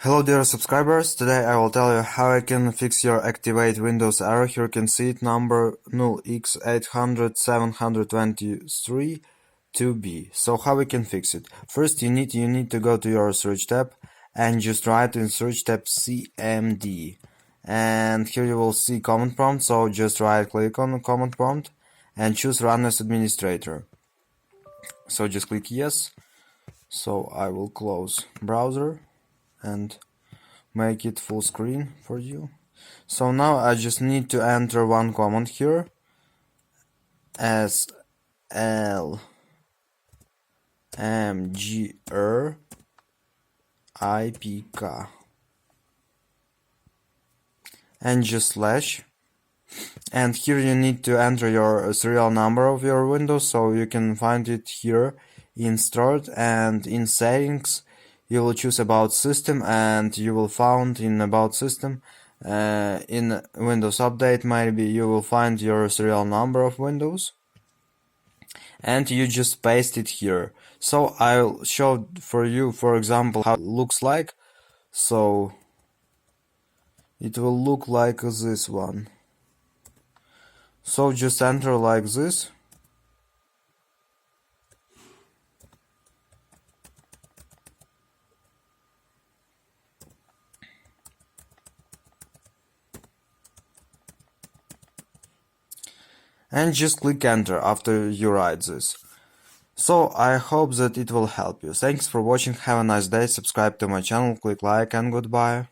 Hello dear subscribers, today I will tell you how I can fix your activate Windows error. Here you can see it, number 0x8007232b. So how we can fix it? First you need to go to your search tab and just write in search tab CMD. And here you will see command prompt, so just right click on the command prompt and choose run as administrator. So just click yes. So I will close browser and make it full screen for you. So now I just need to enter one command here, slmgr ipk, and just slash, and here you need to enter your serial number of your Windows, so you can find it here in start, and in settings you will choose about system, and you will find in about system in Windows update maybe you will find your serial number of Windows, and you just paste it here. So I'll show for you, for example, how it looks like. So it will look like this one. So just enter like this. And just click enter after you write this. So I hope that it will help you. Thanks for watching, have a nice day, subscribe to my channel, click like, and goodbye.